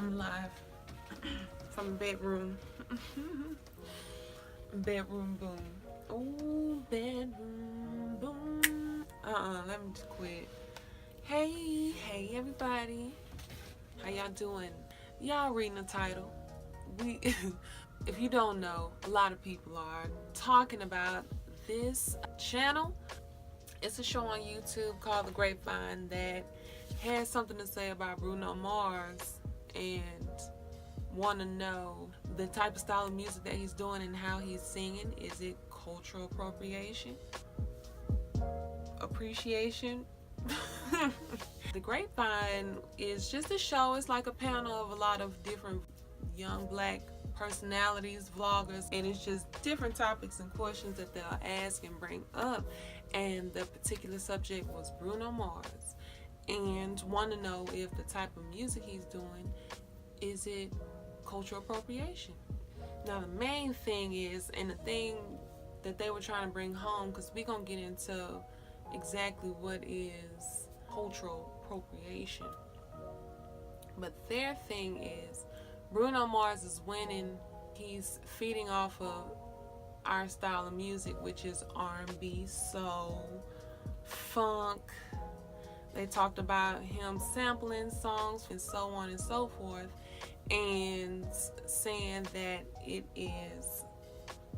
Coming live from the bedroom. Bedroom boom. Oh, bedroom boom. Let me just quit. Hey everybody. How y'all doing? Y'all reading the title. If you don't know, a lot of people are talking about this channel. It's a show on YouTube called The Grapevine that has something to say about Bruno Mars and want to know the type of style of music that he's doing and how he's singing. Is it cultural appropriation? Appreciation? The Grapevine is just a show. It's like a panel of a lot of different young black personalities, vloggers, and it's just different topics and questions that they'll ask and bring up. And the particular subject was Bruno Mars, and want to know if the type of music he's doing, is it cultural appropriation? Now the main thing is, and the thing that they were trying to bring home, because we're going to get into exactly what is cultural appropriation, but their thing is Bruno Mars is winning. He's feeding off of our style of music, which is R&B, soul, funk. They talked about him sampling songs and so on and so forth, and saying that it is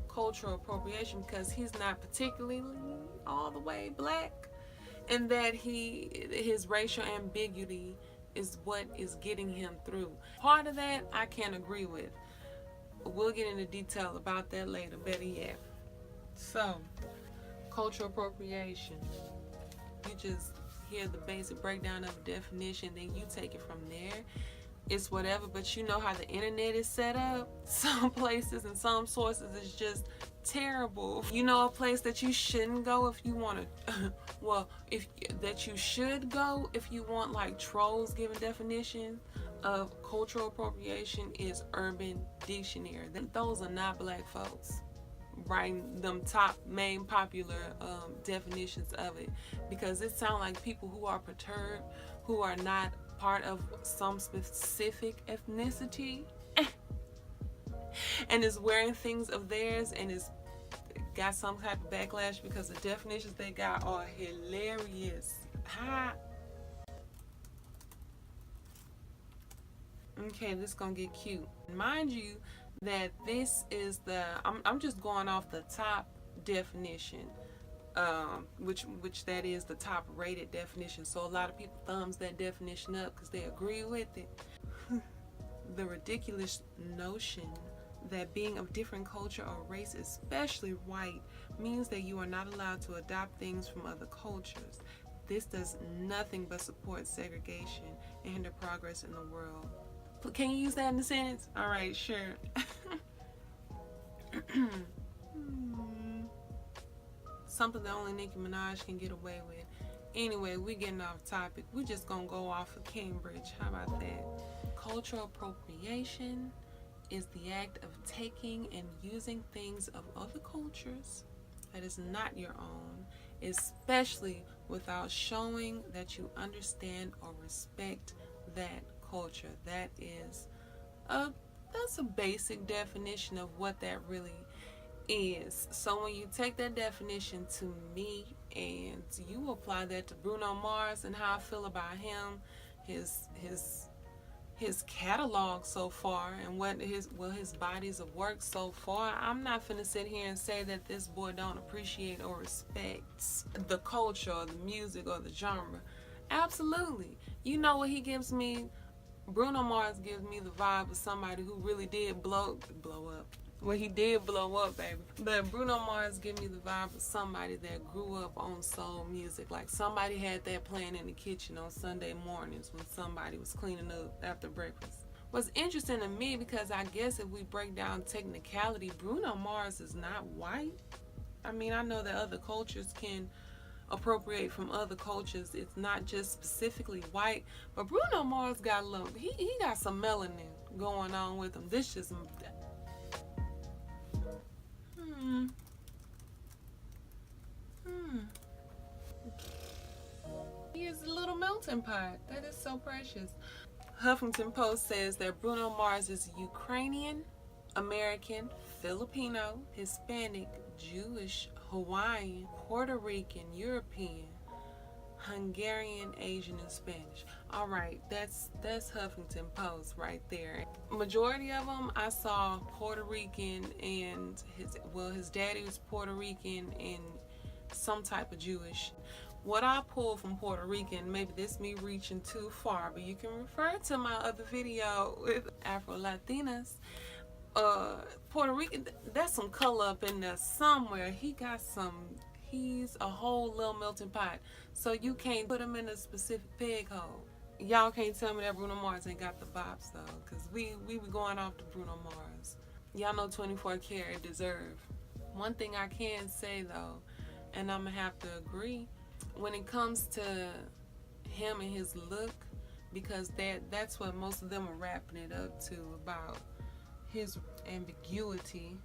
cultural appropriation because he's not particularly all the way black, and that his racial ambiguity is what is getting him through. Part of that I can't agree with. We'll get into detail about that later, better yet. So, cultural appropriation. You just hear the basic breakdown of a definition, then you take it from there. It's whatever, but you know how the internet is set up. Some places and some sources is just terrible. You know a place that you shouldn't go if you want to, that you should go if you want like trolls giving definition of cultural appropriation is Urban Dictionary. Those are not black folks writing them top main popular definitions of it, because it sounds like people who are perturbed, who are not part of some specific ethnicity and is wearing things of theirs and is got some type of backlash because the definitions they got are hilarious. Okay, this is gonna get cute. Mind you that this is I'm just going off the top definition, which that is the top rated definition. So a lot of people thumbs that definition up because they agree with it. The ridiculous notion that being of different culture or race, especially white, means that you are not allowed to adopt things from other cultures. This does nothing but support segregation and hinder progress in the world. Can you use that in a sentence? All right, sure. Something that only Nicki Minaj can get away with. Anyway, we're getting off topic. We're just gonna go off of Cambridge. How about that? Cultural appropriation is the act of taking and using things of other cultures that is not your own, especially without showing that you understand or respect that culture. That's a basic definition of what that really is. So when you take that definition to me and you apply that to Bruno Mars and how I feel about him, his catalog so far, and what his bodies of work so far, I'm not finna sit here and say that this boy don't appreciate or respects the culture or the music or the genre. Absolutely. You know what he gives me? Bruno Mars gives me the vibe of somebody who really did blow up. Well, he did blow up, baby. But Bruno Mars gives me the vibe of somebody that grew up on soul music. Like somebody had that playing in the kitchen on Sunday mornings when somebody was cleaning up after breakfast. What's interesting to me, because I guess if we break down technicality, Bruno Mars is not white. I mean, I know that other cultures can appropriate from other cultures. It's not just specifically white, but Bruno Mars got a little, he got some melanin going on with him. This just he is a little melting pot. That is so precious. Huffington Post says that Bruno Mars is Ukrainian, American, Filipino, Hispanic, Jewish, Hawaiian, Puerto Rican, European, Hungarian, Asian, and Spanish. All right, that's Huffington Post right there. Majority of them I saw Puerto Rican, and his daddy was Puerto Rican and some type of Jewish. What I pulled from Puerto Rican, maybe this me reaching too far, but you can refer to my other video with Afro Latinas. Puerto Rican, that's some color up in there somewhere. He's a whole little melting pot. So you can't put him in a specific peg hole. Y'all can't tell me that Bruno Mars ain't got the bops though, because we be going off to Bruno Mars. Y'all know 24 karat deserve. One thing I can say though, and I'm gonna have to agree, when it comes to him and his look, because that's what most of them are wrapping it up to, about his ambiguity.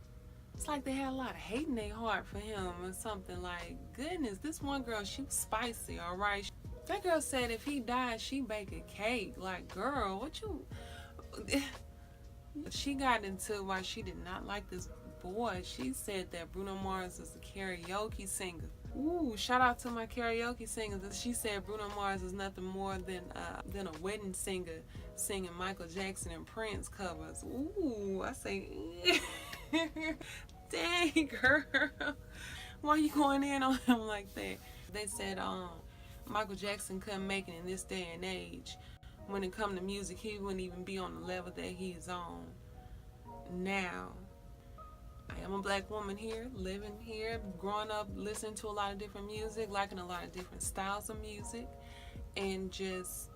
It's like they had a lot of hate in their heart for him or something. Like, goodness, this one girl, she was spicy, all right? That girl said if he died, she'd bake a cake. Like, girl, what you... She got into why she did not like this boy. She said that Bruno Mars is a karaoke singer. Ooh, shout out to my karaoke singers. She said Bruno Mars is nothing more than a wedding singer singing Michael Jackson and Prince covers. Ooh, I say, dang girl, why you going in on him like that? They said Michael Jackson couldn't make it in this day and age. When it come to music, he wouldn't even be on the level that he's on now. I am a black woman here, living here, growing up, listening to a lot of different music, liking a lot of different styles of music, and just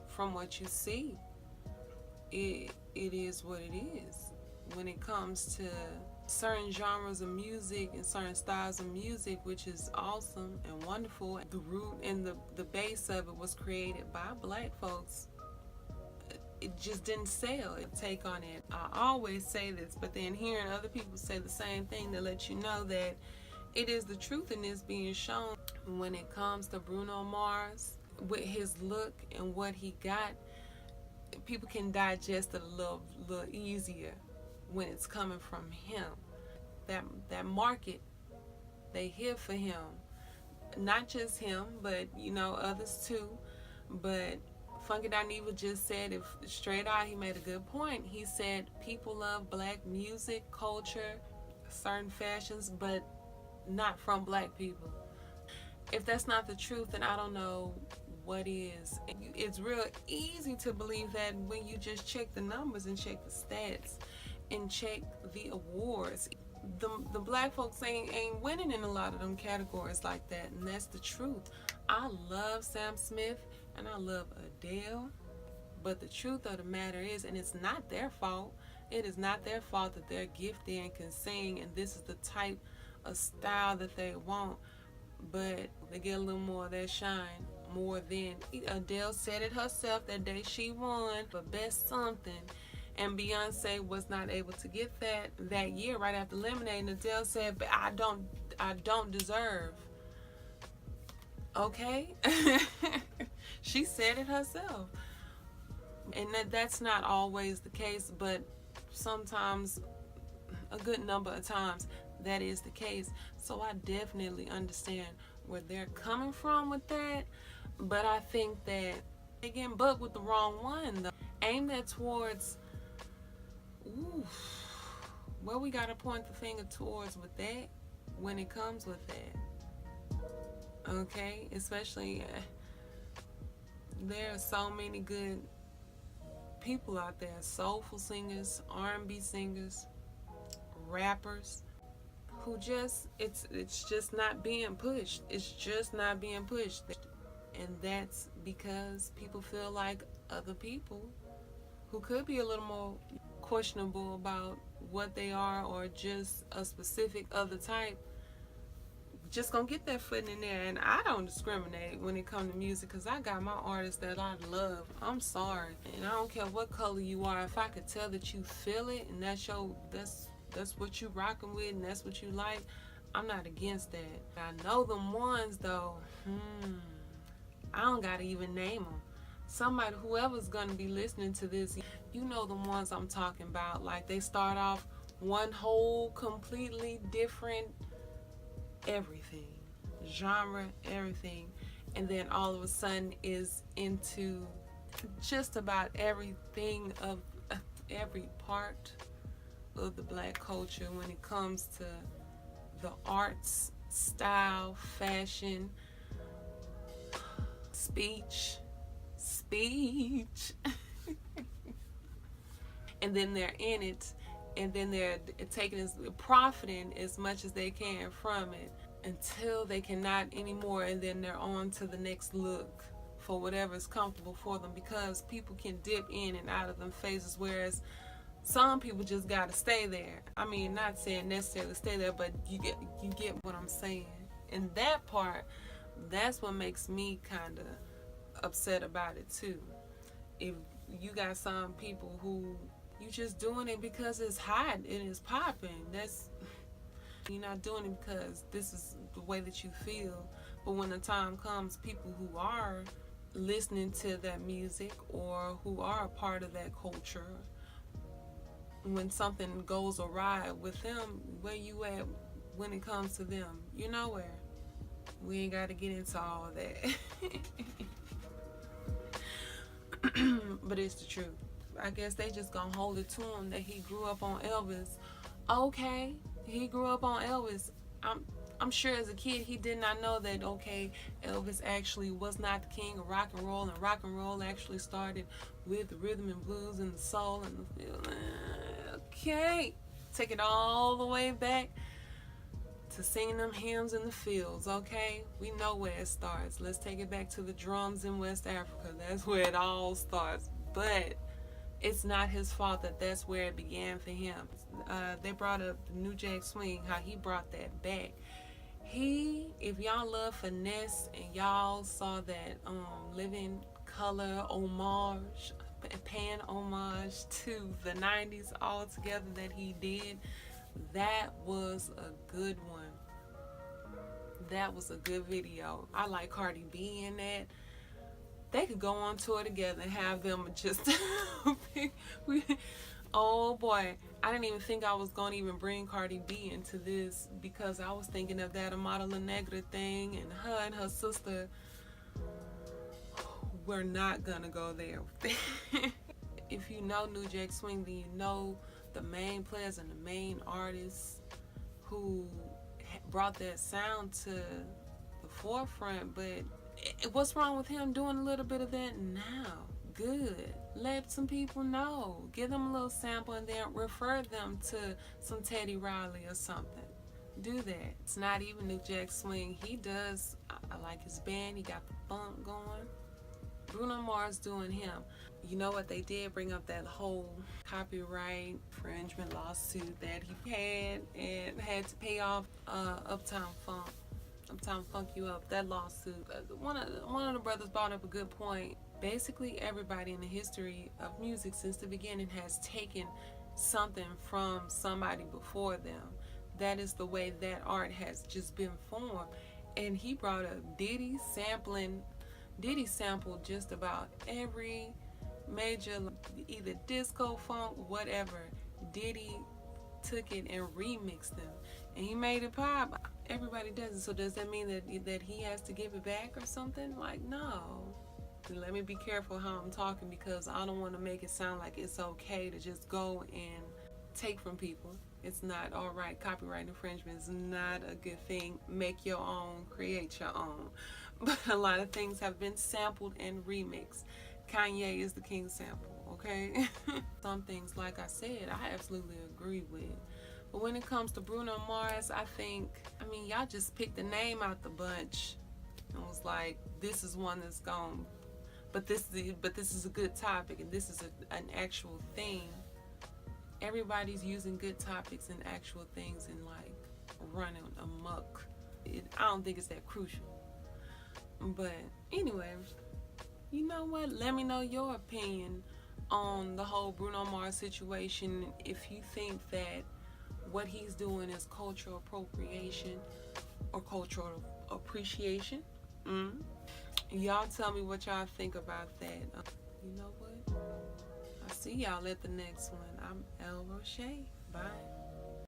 from what you see, it is what it is. When it comes to certain genres of music and certain styles of music, which is awesome and wonderful, the root and the base of it was created by black folks. It just didn't sell. Take on it. I always say this, but then hearing other people say the same thing, to let you know that it is the truth in this being shown. When it comes to Bruno Mars, with his look and what he got, people can digest it a little easier when it's coming from him. That market, they here for him. Not just him, but others too. But Funky Dineva just said, if straight out, he made a good point. He said people love black music, culture, certain fashions, but not from black people. If that's not the truth, then I don't know what is. It's real easy to believe that when you just check the numbers and check the stats and check the awards. The black folks ain't winning in a lot of them categories like that, and that's the truth. I love Sam Smith and I love Adele, but the truth of the matter is, and it's not their fault, it is not their fault that they're gifted and can sing, and this is the type of style that they want, but they get a little more of that shine, more than Adele said it herself that day she won for Best Something. And Beyonce was not able to get that year right after Lemonade. And Adele said, but I don't deserve. Okay? She said it herself. And that's not always the case, but sometimes, a good number of times, that is the case. So I definitely understand where they're coming from with that. But I think that, again, but with the wrong one, though. Aim that towards... Ooh, well, we gotta point the finger towards with that when it comes with that. Okay, especially there are so many good people out there, soulful singers, R&B singers, rappers, who just it's just not being pushed. It's just not being pushed, and that's because people feel like other people who could be a little more questionable about what they are, or just a specific other type, just gonna get that foot in there. And I don't discriminate when it comes to music, because I got my artists that I love. I'm sorry, and I don't care what color you are. If I could tell that you feel it and that's what you rocking with and that's what you like, I'm not against that. I know them ones though, I don't gotta even name them. somebody, whoever's gonna be listening to this, you know the ones I'm talking about. Like, they start off one whole completely different everything, genre, everything, and then all of a sudden is into just about everything of every part of the black culture when it comes to the arts, style, fashion, speech. And then they're in it, and then they're profiting as much as they can from it until they cannot anymore, and then they're on to the next look for whatever's comfortable for them, because people can dip in and out of them phases, whereas some people just gotta stay there. I mean, not saying necessarily stay there, but you get what I'm saying. And that part, that's what makes me kind of upset about it too. If you got some people who you just doing it because it's hot and it's popping, you're not doing it because this is the way that you feel. But when the time comes, people who are listening to that music or who are a part of that culture, when something goes awry with them, where you at when it comes to them? You're nowhere. We ain't got to get into all of that. But it's the truth. I guess they just gonna hold it to him that he grew up on Elvis. Okay, he grew up on Elvis. I'm sure as a kid he did not know that, okay, Elvis actually was not the king of rock and roll actually started with the rhythm and blues and the soul and the feel. Okay, take it all the way back to singing them hymns in the fields. Okay, we know where it starts. Let's take it back to the drums in West Africa. That's where it all starts. But it's not his fault that that's where it began for him. They brought up the New Jack Swing, how he brought that back. If y'all love finesse and y'all saw that Living Color homage, paying homage to the 90s altogether that he did, that was a good one. That was a good video. I like Cardi B in that. They could go on tour together and have them just oh boy, I didn't even think I was going to even bring Cardi B into this, because I was thinking of that Amada La Negra thing, and her sister were not going to go there. If you know New Jack Swing, then you know the main players and the main artists who brought that sound to the forefront. But what's wrong with him doing a little bit of that now? Good. Let some people know. Give them a little sample and then refer them to some Teddy Riley or something. Do that. It's not even New Jack Swing. He does, I like his band. He got the funk going. Bruno Mars doing him. You know what, they did bring up that whole copyright infringement lawsuit that he had and had to pay off Uptown Funk You Up, that lawsuit. One of the brothers brought up a good point. Basically, everybody in the history of music since the beginning has taken something from somebody before them. That is the way that art has just been formed. And he brought up Diddy sampled just about every major, either disco, funk, whatever. Diddy took it and remixed them, and he made it pop. Everybody does it. So does that mean that he has to give it back or something? Like, no. Let me be careful how I'm talking, because I don't want to make it sound like it's okay to just go and take from people. It's not all right. Copyright infringement is not a good thing. Make your own, create your own. But a lot of things have been sampled and remixed. Kanye is the king sample, okay? Some things, like I said, I absolutely agree with. But when it comes to Bruno Mars, I mean, y'all just picked the name out the bunch and was like, this is one that's gone. But this is a good topic, and this is an actual thing. Everybody's using good topics and actual things and like running amok. I don't think it's that crucial. But anyway, you know what? Let me know your opinion on the whole Bruno Mars situation. If you think that what he's doing is cultural appropriation or cultural appreciation, Y'all tell me what y'all think about that. You know what? I'll see y'all at the next one. I'm El Roche. Bye.